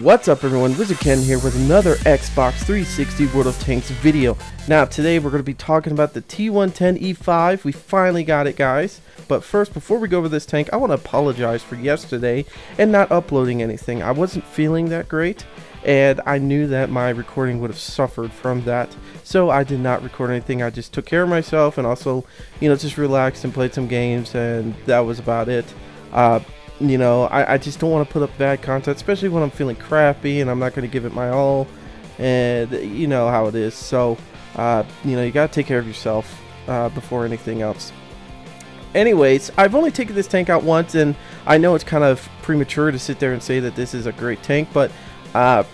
What's up everyone, WizardKen here with another Xbox 360 World of Tanks video. Now today we're going to be talking about the T110E5. We finally got it, guys. But first, before we go over this tank, I want to apologize for yesterday and not uploading anything. I wasn't feeling that great, and I knew that my recording would have suffered from that. So I did not record anything. I just took care of myself and also, just relaxed and played some games, and that was about it. I just don't want to put up bad content, especially when I'm feeling crappy and I'm not going to give it my all, and you know how it is. So you gotta take care of yourself before anything else. Anyways, I've only taken this tank out once, and I know it's kind of premature to sit there and say that this is a great tank, but I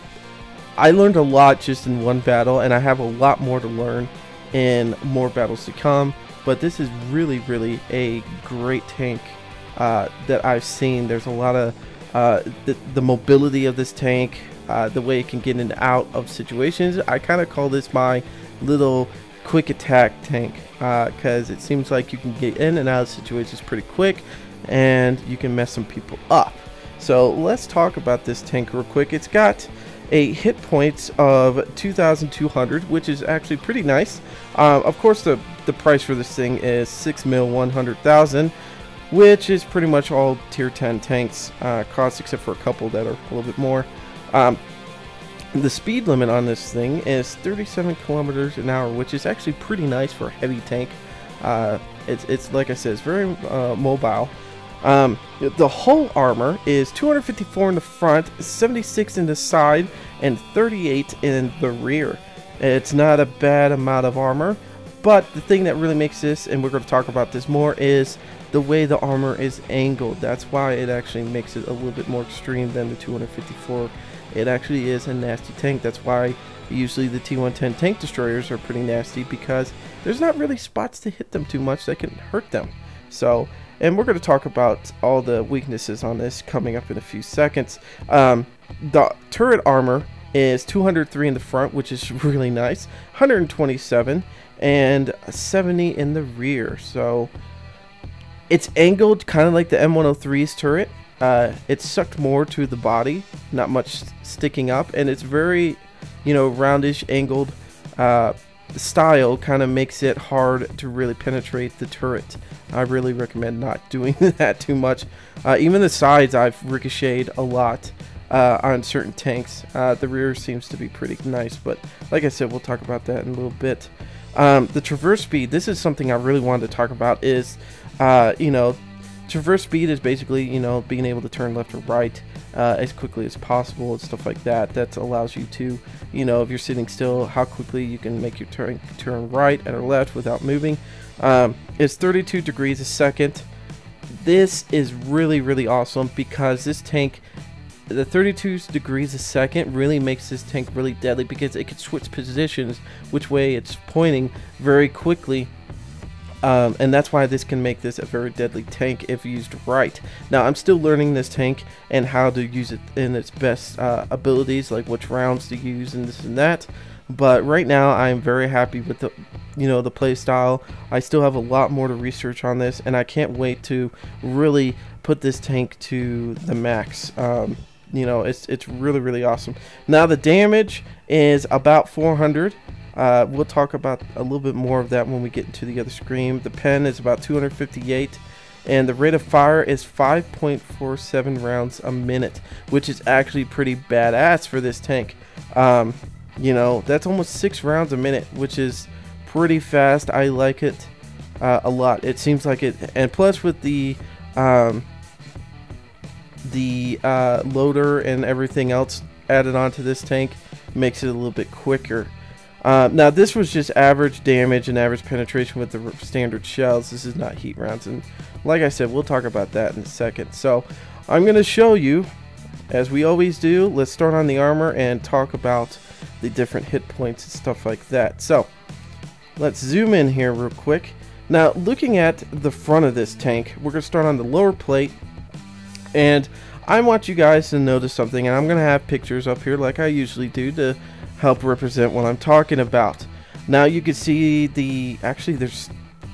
learned a lot just in one battle, and I have a lot more to learn in more battles to come. But this is really a great tank that I've seen. There's a lot of the mobility of this tank, the way it can get in and out of situations. I kind of call this my little quick attack tank, because it seems like you can get in and out of situations pretty quick, and you can mess some people up. So let's talk about this tank real quick. It's got a hit points of 2,200, which is actually pretty nice. Of course, the price for this thing is 6,100,000, which is pretty much all tier 10 tanks cost, except for a couple that are a little bit more. The speed limit on this thing is 37 kilometers an hour, which is actually pretty nice for a heavy tank. It's like I said, it's very mobile. The hull armor is 254 in the front, 76 in the side, and 38 in the rear. It's not a bad amount of armor, but the thing that really makes this, and we're going to talk about this more, is the way the armor is angled. That's why it actually makes it a little bit more extreme than the 254. It actually is a nasty tank. That's why usually the T110 tank destroyers are pretty nasty, because there's not really spots to hit them too much that can hurt them. So, and we're going to talk about all the weaknesses on this coming up in a few seconds. The turret armor is 203 in the front, which is really nice, 127 and 70 in the rear. So it's angled kind of like the M103's turret. It's sucked more to the body, not much sticking up, and it's very, roundish, angled style kind of makes it hard to really penetrate the turret. I really recommend not doing that too much. Even the sides I've ricocheted a lot on certain tanks. The rear seems to be pretty nice, but like I said, we'll talk about that in a little bit. The traverse speed, this is something I really wanted to talk about, is traverse speed is basically, being able to turn left or right as quickly as possible and stuff like that. That allows you to, if you're sitting still, how quickly you can make your turn right or left without moving. It's 32 degrees a second. This is really awesome, because this tank, the 32 degrees a second, really makes this tank really deadly, because it can switch positions which way it's pointing very quickly. And that's why this can make this a very deadly tank if used right. Now, I'm still learning this tank and how to use it in its best abilities, like which rounds to use and this and that. But right now, I'm very happy with the, the play style. I still have a lot more to research on this, and I can't wait to really put this tank to the max. It's really awesome. Now, the damage is about 400. We'll talk about a little bit more of that when we get into the other screen. The pen is about 258, and the rate of fire is 5.47 rounds a minute, which is actually pretty badass for this tank. That's almost 6 rounds a minute, which is pretty fast. I like it a lot. It seems like it, and plus with the loader and everything else added onto this tank, makes it a little bit quicker. Now, this was just average damage and average penetration with the standard shells. This is not heat rounds, and like I said, we'll talk about that in a second. So I'm going to show you, as we always do. Let's start on the armor and talk about the different hit points and stuff like that. So let's zoom in here real quick. Now, looking at the front of this tank, we're going to start on the lower plate, and I want you guys to notice something, and I'm going to have pictures up here like I usually do to help represent what I'm talking about. Now, you can see actually there's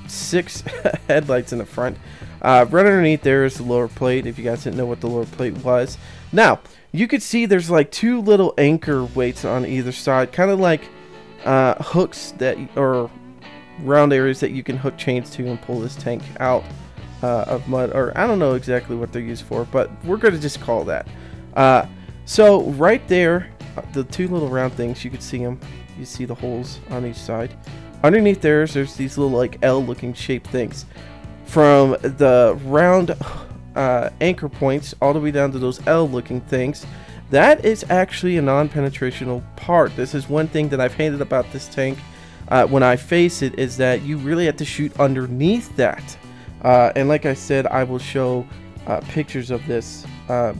6 headlights in the front. Right underneath there is the lower plate, if you guys didn't know what the lower plate was. Now, you could see there's like two little anchor weights on either side, kind of like hooks that, or round areas that you can hook chains to and pull this tank out of mud, or I don't know exactly what they're used for, but we're going to just call that. So right there, the two little round things, you can see them. You see the holes on each side. Underneath there's these little like L looking shaped things. From the round anchor points all the way down to those L looking things, that is actually a non-penetrational part. This is one thing that I've hated about this tank when I face it, is that you really have to shoot underneath that. And like I said, I will show pictures of this, but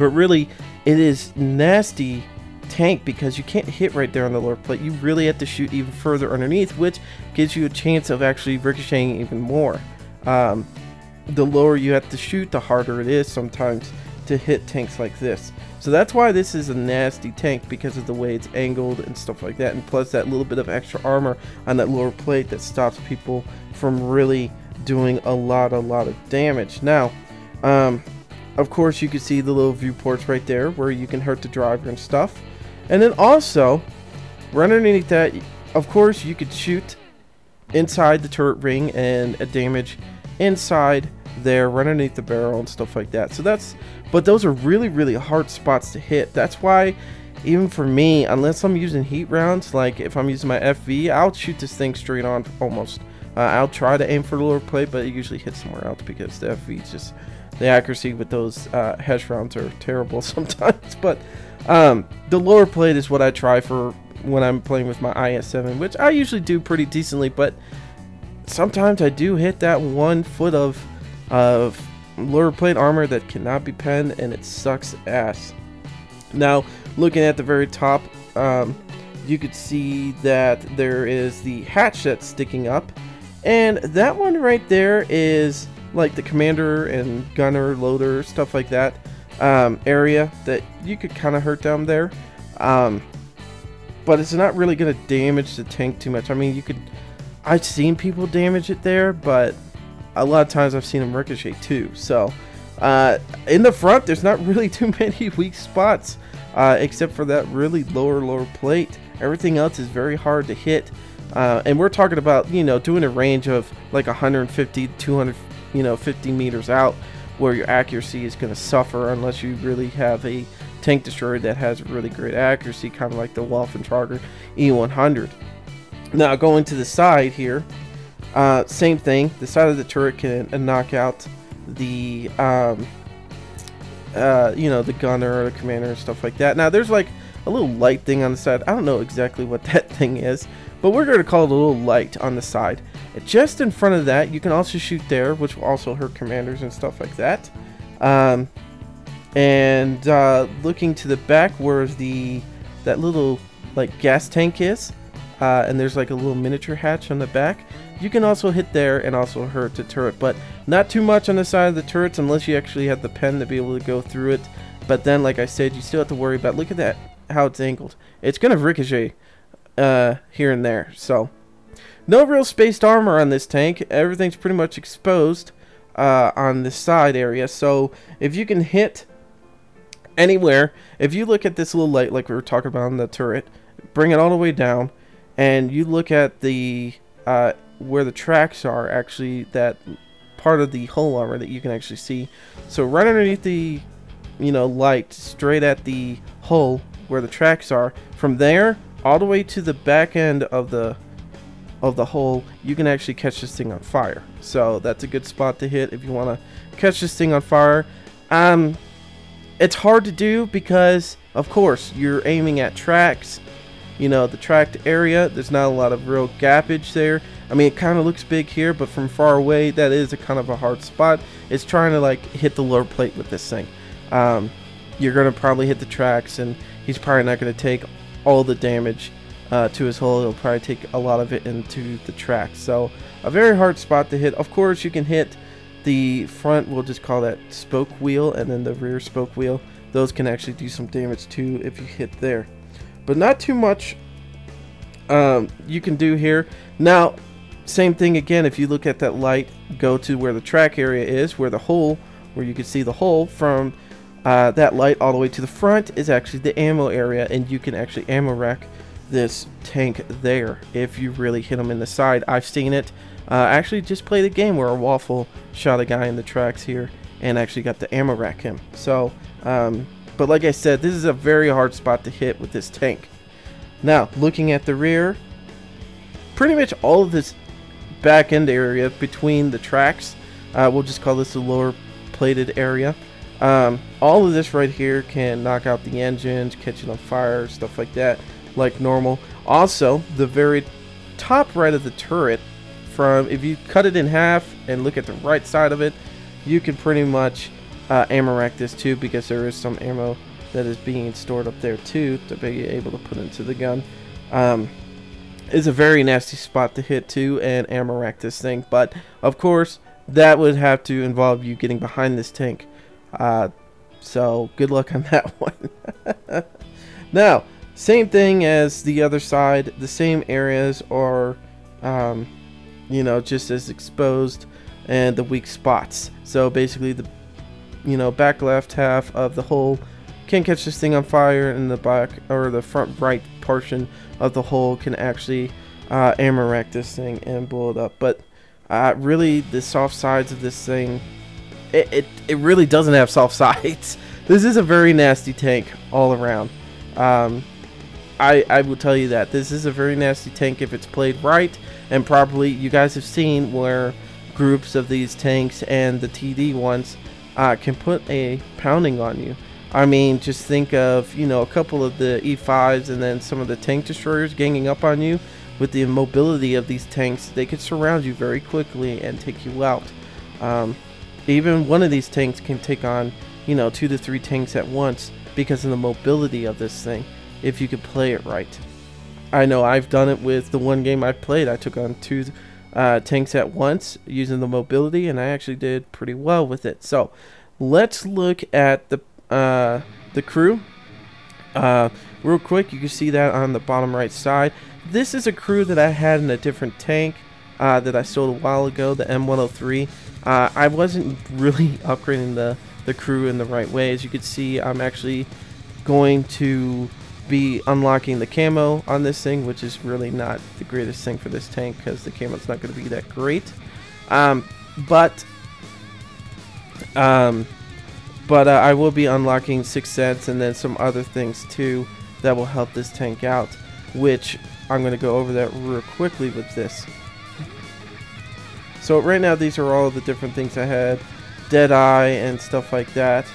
really it is nasty tank because you can't hit right there on the lower plate. You really have to shoot even further underneath, which gives you a chance of actually ricocheting even more. The lower you have to shoot, the harder it is sometimes to hit tanks like this. So that's why this is a nasty tank, because of the way it's angled and stuff like that, and plus that little bit of extra armor on that lower plate that stops people from really doing a lot of damage. Now, of course, you can see the little viewports right there where you can hurt the driver and stuff. And then also, right underneath that, of course, you could shoot inside the turret ring and damage inside there, right underneath the barrel and stuff like that. So that's, but those are really hard spots to hit. That's why, even for me, unless I'm using heat rounds, like if I'm using my FV, I'll shoot this thing straight on almost. I'll try to aim for the lower plate, but it usually hits somewhere else because the FV is just, the accuracy with those HESH rounds are terrible sometimes. But the lower plate is what I try for when I'm playing with my IS-7, which I usually do pretty decently, but sometimes I do hit that 1 foot of lower plate armor that cannot be penned, and it sucks ass. Now, looking at the very top, you could see that there is the hatch that's sticking up, and that one right there is like the commander and gunner, loader, stuff like that area that you could kind of hurt down there, but it's not really going to damage the tank too much. I mean, you could, I've seen people damage it there, but a lot of times I've seen them ricochet too. So in the front, there's not really too many weak spots, except for that really lower plate. Everything else is very hard to hit, and we're talking about, you know, doing a range of like 150 to 250 meters out, where your accuracy is going to suffer unless you really have a tank destroyer that has really great accuracy, kind of like the Waffentrager E100. Now, going to the side here, same thing. The side of the turret can knock out the the gunner or the commander and stuff like that. Now, there's like a little light thing on the side. I don't know exactly what that thing is, but we're going to call it a little light on the side. Just in front of that, you can also shoot there, which will also hurt commanders and stuff like that. Looking to the back, where that little like gas tank is, and there's like a little miniature hatch on the back, you can also hit there and also hurt the turret, but not too much on the side of the turrets unless you actually have the pen to be able to go through it. But then, like I said, you still have to worry about, look at that, how it's angled. It's gonna ricochet here and there. So no real spaced armor on this tank. Everything's pretty much exposed on the side area. So if you can hit anywhere, if you look at this little light like we were talking about on the turret, bring it all the way down, and you look at the where the tracks are, actually that part of the hull armor that you can actually see. So right underneath the light, straight at the hull where the tracks are, from there all the way to the back end of the hull, you can actually catch this thing on fire. So that's a good spot to hit if you want to catch this thing on fire. It's hard to do because, of course, you're aiming at tracks. The tracked area, there's not a lot of real gappage there. I mean, it kind of looks big here, but from far away, that is a kind of a hard spot. It's trying to like hit the lower plate with this thing. You're going to probably hit the tracks, and he's probably not going to take all the damage to his hull. He'll probably take a lot of it into the tracks. So a very hard spot to hit. Of course, you can hit the front, we'll just call that spoke wheel, and then the rear spoke wheel. Those can actually do some damage too if you hit there, but not too much you can do here. Now, Same thing again, if you look at that light, go to where the track area is, where the hole, where you can see the hole from that light all the way to the front is actually the ammo area, and you can actually ammo rack this tank there if you really hit them in the side. I've seen it. Actually just played a game where a waffle shot a guy in the tracks here and actually got to ammo rack him. So, but like I said, this is a very hard spot to hit with this tank. Now, looking at the rear, pretty much all of this back end area between the tracks, we'll just call this the lower plated area. All of this right here can knock out the engines, catch it on fire, stuff like that, like normal. Also, the very top right of the turret, from if you cut it in half and look at the right side of it, you can pretty much ammo rack this too, because there is some ammo that is being stored up there too to be able to put into the gun. It's a very nasty spot to hit too and ammo rack this thing, but of course that would have to involve you getting behind this tank. So good luck on that one. Now, same thing as the other side, the same areas are you know, just as exposed, and the weak spots. So basically the, you know, back left half of the hole can catch this thing on fire, and the back or the front right portion of the hole can actually ammo rack this thing and blow it up. But really the soft sides of this thing, it really doesn't have soft sides. This is a very nasty tank all around. I will tell you that this is a very nasty tank if it's played right and properly. You guys have seen where groups of these tanks and the TD ones can put a pounding on you. I mean, just think of, you know, a couple of the E5s and then some of the tank destroyers ganging up on you. With the mobility of these tanks, they could surround you very quickly and take you out. Even one of these tanks can take on, you know, 2 to 3 tanks at once because of the mobility of this thing, if you could play it right. I know I've done it with the one game I played. I took on 2 tanks at once using the mobility, and I actually did pretty well with it. So let's look at the crew real quick. You can see that on the bottom right side. This is a crew that I had in a different tank that I sold a while ago, the M103. I wasn't really upgrading the crew in the right way. As you can see, I'm actually going to be unlocking the camo on this thing, which is really not the greatest thing for this tank because the camo's not going to be that great. But I will be unlocking 6 sets and then some other things too that will help this tank out, which I'm going to go over that real quickly with this. So right now these are all the different things I had, Deadeye and stuff like that.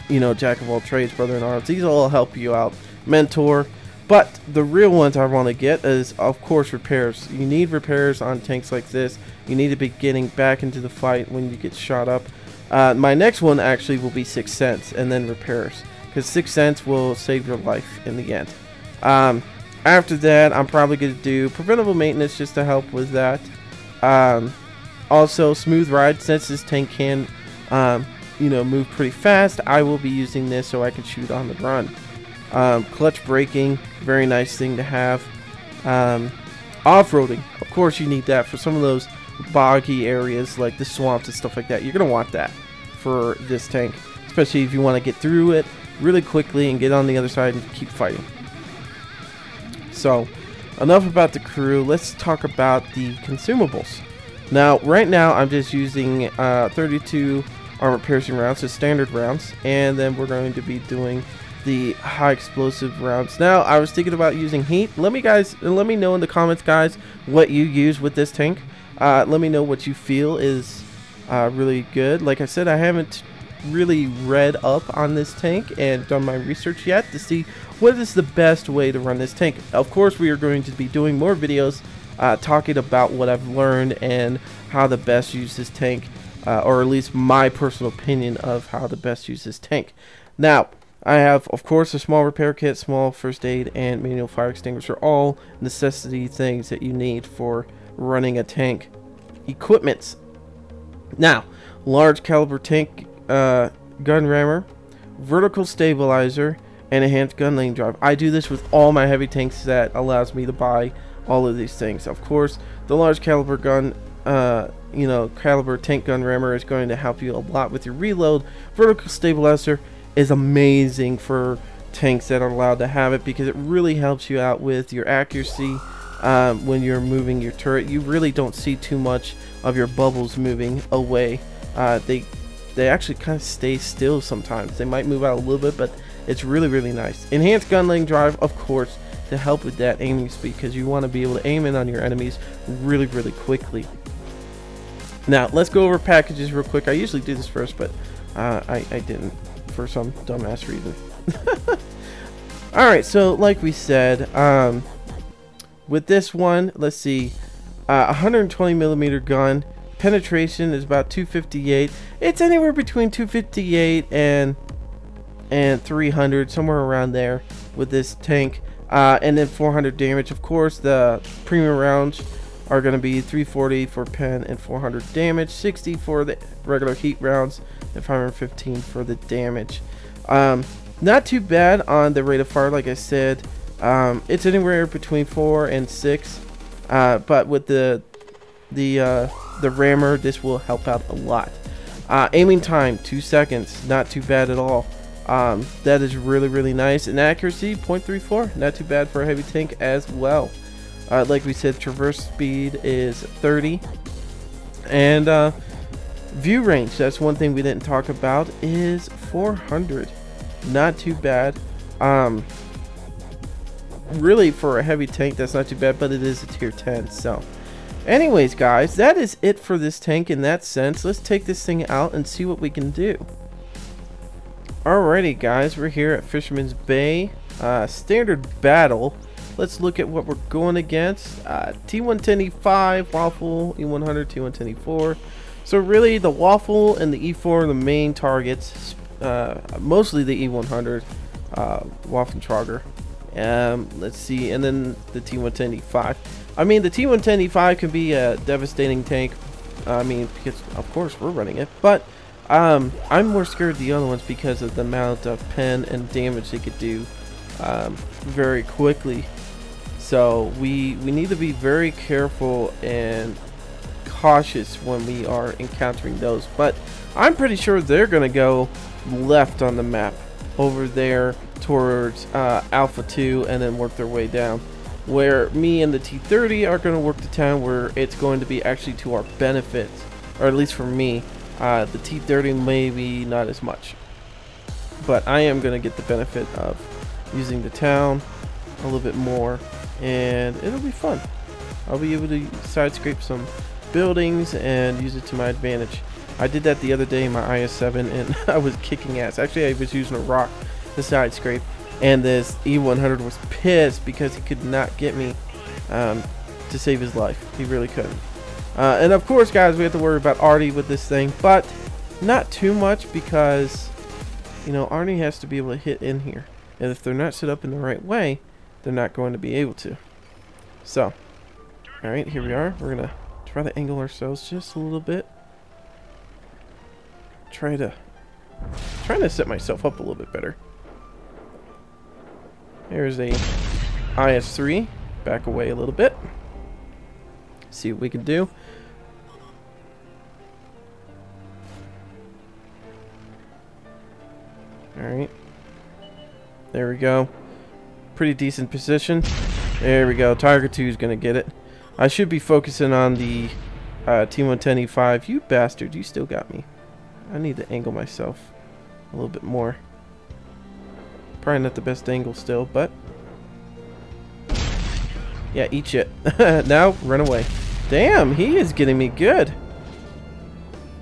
You know, Jack of all trades, brother in arms. These all help you out. Mentor. But the real ones I want to get is, of course, repairs. You need repairs on tanks like this. You need to be getting back into the fight when you get shot up. My next one actually will be 6 cents and then repairs, because 6 cents will save your life in the end. After that, I'm probably going to do preventable maintenance just to help with that. Also, smooth ride, since this tank can you know, move pretty fast. I will be using this so I can shoot on the run. Clutch braking, very nice thing to have. Off-roading, of course you need that for some of those boggy areas like the swamps and stuff like that. You're going to want that for this tank, especially if you want to get through it really quickly and get on the other side and keep fighting. So, enough about the crew. Let's talk about the consumables. Now, right now I'm just using 32 armor piercing rounds, so standard rounds, and then we're going to be doing the high explosive rounds. Now, I was thinking about using heat. Let me know in the comments, guys, what you use with this tank. Let me know what you feel is really good. Like I said, I haven't really read up on this tank and done my research yet to see what is the best way to run this tank. Of course, we are going to be doing more videos talking about what I've learned and how to best use this tank, or at least my personal opinion of how to best use this tank. Now, I have, of course, a small repair kit, small first aid, and manual fire extinguisher, all necessity things that you need for running a tank. Equipments. Now, large caliber tank gun rammer, vertical stabilizer, and enhanced gun lane drive. I do this with all my heavy tanks that allows me to buy all of these things. Of course, the large caliber gun, you know, caliber tank gun rammer is going to help you a lot with your reload. Vertical stabilizer is amazing for tanks that are allowed to have it, because it really helps you out with your accuracy when you're moving your turret. You really don't see too much of your bubbles moving away. They actually kind of stay still sometimes. They might move out a little bit, but it's really, really nice. Enhanced gun laying drive, of course, to help with that aiming speed, because you want to be able to aim in on your enemies really, really quickly. Now, let's go over packages real quick. I usually do this first, but I didn't for some dumbass reason. Alright, so like we said, with this one, let's see, 120mm gun. Penetration is about 258. It's anywhere between 258 and 300, somewhere around there with this tank. And then 400 damage. Of course, the premium rounds are going to be 340 for pen and 400 damage, 60 for the regular heat rounds, and 515 for the damage. Not too bad on the rate of fire, like I said. It's anywhere between 4 and 6, but with the rammer, this will help out a lot. Aiming time 2 seconds, not too bad at all. That is really, really nice. And accuracy 0.34, not too bad for a heavy tank as well. Like we said, traverse speed is 30, and view range, that's one thing we didn't talk about, is 400. Not too bad. Really, for a heavy tank, that's not too bad, but it is a tier 10. So anyways, guys, that is it for this tank in that sense. Let's take this thing out and see what we can do. Alrighty, guys, we're here at Fisherman's Bay. Standard battle. Let's look at what we're going against. T110E5, Waffle, E100, T110E4. So really, the Waffle and the E4 are the main targets. Mostly the E100, Waffentrager. Let's see, and then the T110E5. I mean, the T110E5 can be a devastating tank. I mean, because of course we're running it, but I'm more scared of the other ones because of the amount of pen and damage they could do very quickly. So we need to be very careful and cautious when we are encountering those. But I'm pretty sure they're gonna go left on the map over there towards Alpha 2 and then work their way down, where me and the T30 are going to work the town where it's going to be actually to our benefit, or at least for me. The T30 maybe not as much, but I am going to get the benefit of using the town a little bit more, and it'll be fun. I'll be able to side scrape some buildings and use it to my advantage. I did that the other day in my IS-7 and I was kicking ass. Actually, I was using a rock to side scrape, and this E100 was pissed because he could not get me to save his life. He really couldn't. And of course, guys, we have to worry about Artie with this thing, but not too much, because you know, Artie has to be able to hit in here, and if they're not set up in the right way, they're not going to be able to. So, alright, here we are. We're gonna try to angle ourselves just a little bit. Trying to set myself up a little bit better. Here's a IS-3. Back away a little bit. See what we can do. Alright. There we go. Pretty decent position. There we go. Tiger 2 is going to get it. I should be focusing on the T110E5. You bastard, you still got me. I need to angle myself a little bit more. Probably not the best angle still, but yeah, eat shit. Now run away. Damn, he is getting me good.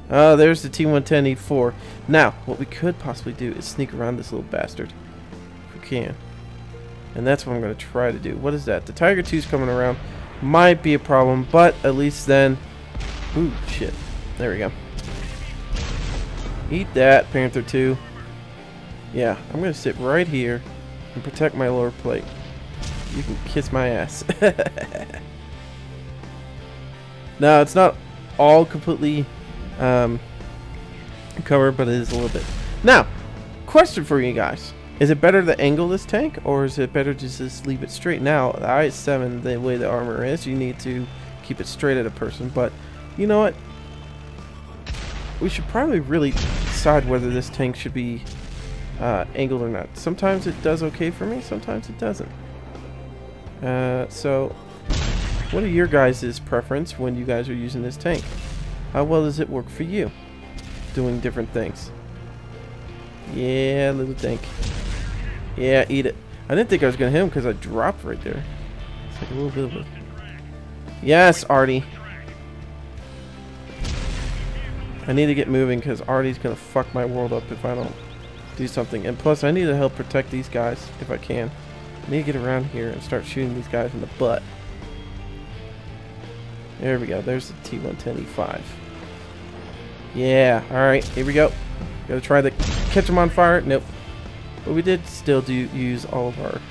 Oh, there's the T110E4. Now, what we could possibly do is sneak around this little bastard if we can. And that's what I'm going to try to do. What is that? The Tiger 2's coming around. Might be a problem, but at least then... Ooh, shit. There we go. Eat that, Panther 2. Yeah, I'm going to sit right here and protect my lower plate. You can kiss my ass. Now, it's not all completely covered, but it is a little bit. Now, question for you guys. Is it better to angle this tank, or is it better to just leave it straight? Now, the IS-7, the way the armor is, you need to keep it straight at a person. But, you know what? We should probably really decide whether this tank should be angled or not. Sometimes it does okay for me, sometimes it doesn't. So, what are your guys' preference when you guys are using this tank? How well does it work for you? Doing different things. Yeah, little tank. Yeah, eat it. I didn't think I was going to hit him because I dropped right there. It's like a little bit of a... Yes, Artie. I need to get moving because Artie's going to fuck my world up if I don't do something. And plus, I need to help protect these guys if I can. I need to get around here and start shooting these guys in the butt. There we go. There's the T110E5. Yeah. Alright, here we go. Gotta try to catch him on fire. Nope. But we did still use all of our...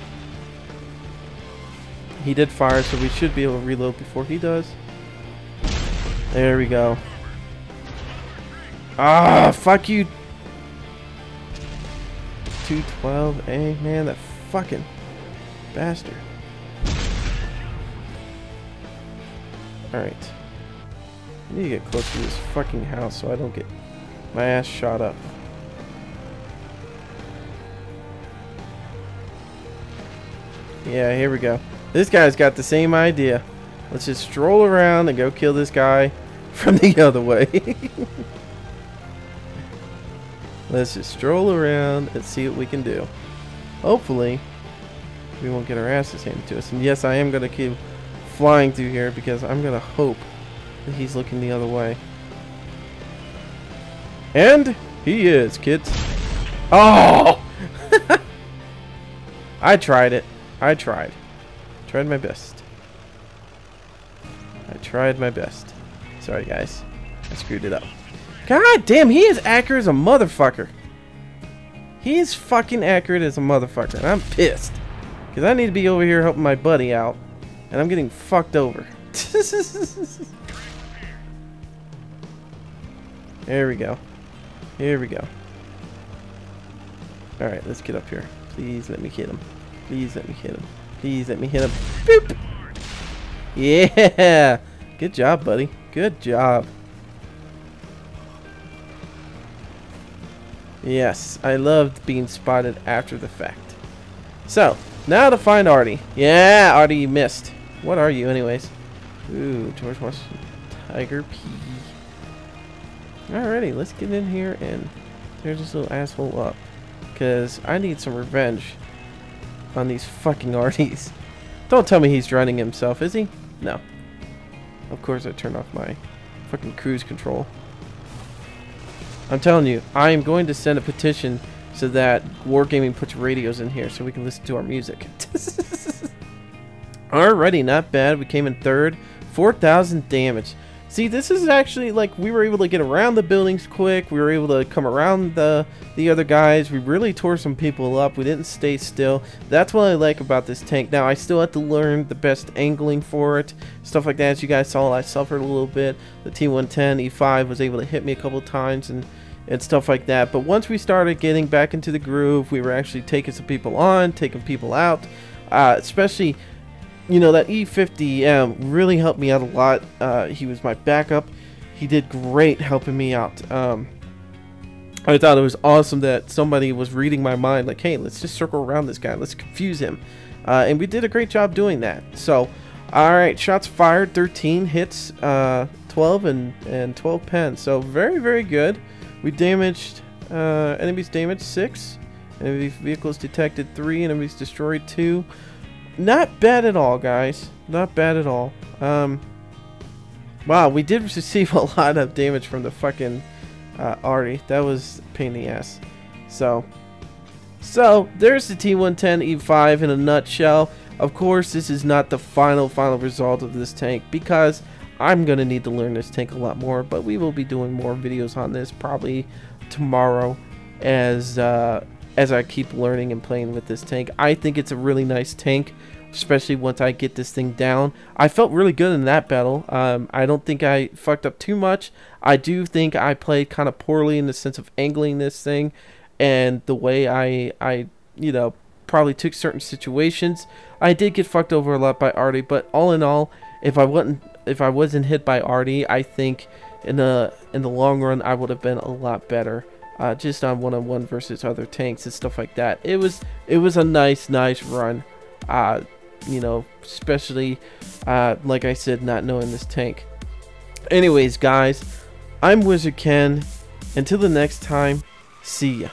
He did fire, so we should be able to reload before he does. There we go. Ah, fuck you. 212A, man, that fucking bastard. Alright. I need to get close to this fucking house so I don't get my ass shot up. Yeah, here we go. This guy's got the same idea. Let's just stroll around and go kill this guy from the other way. Let's just stroll around and see what we can do. Hopefully, we won't get our asses handed to us. And yes, I am going to keep flying through here because I'm going to hope that he's looking the other way. And he is, kids. Oh! I tried it. I tried. Tried my best. I tried my best. Sorry, guys. I screwed it up. God damn, he is accurate as a motherfucker. He is fucking accurate as a motherfucker. And I'm pissed. Because I need to be over here helping my buddy out. And I'm getting fucked over. There we go. Here we go. Alright, let's get up here. Please let me hit him. Please let me hit him. Please let me hit him. Boop! Yeah! Good job, buddy. Good job. Yes, I loved being spotted after the fact. So, now to find Artie. Yeah, Artie, you missed. What are you, anyways? Ooh, George Washington Tiger P. Alrighty, let's get in here and tear this little asshole up. Because I need some revenge on these fucking Arties. Don't tell me he's drowning himself, is he? No. Of course I turned off my fucking cruise control. I'm telling you, I am going to send a petition so that Wargaming puts radios in here so we can listen to our music. Alrighty, not bad. We came in third. 4,000 damage. See, this is actually, like, we were able to get around the buildings quick. We were able to come around the other guys. We really tore some people up. We didn't stay still. That's what I like about this tank. Now, I still have to learn the best angling for it. Stuff like that. As you guys saw, I suffered a little bit. The T110E5 was able to hit me a couple times and stuff like that. But once we started getting back into the groove, we were actually taking some people on, taking people out. Especially... You know, that E50M really helped me out a lot. He was my backup. He did great helping me out. I thought it was awesome that somebody was reading my mind. Like, hey, let's just circle around this guy. Let's confuse him. And we did a great job doing that. So, alright, shots fired. 13 hits, 12 and 12 pens. So, very, very good. We damaged, enemies damaged 6. Enemy vehicles detected 3. Enemies destroyed 2. Not bad at all, guys. Not bad at all. Wow, we did receive a lot of damage from the fucking Artie. That was a pain in the ass. So there's the T110E5 in a nutshell. Of course, this is not the final result of this tank because I'm gonna need to learn this tank a lot more. But we will be doing more videos on this probably tomorrow as I keep learning and playing with this tank. I think it's a really nice tank, especially once I get this thing down. I felt really good in that battle. I don't think I fucked up too much. I do think I played kind of poorly in the sense of angling this thing and the way I you know, probably took certain situations. I did get fucked over a lot by Artie, but all in all, if I wasn't hit by Artie, I think in the long run I would have been a lot better. Just on one-on-one versus other tanks and stuff like that. It was a nice run. You know, especially like I said, not knowing this tank. Anyways, guys, I'm WizardKen. Until the next time, see ya.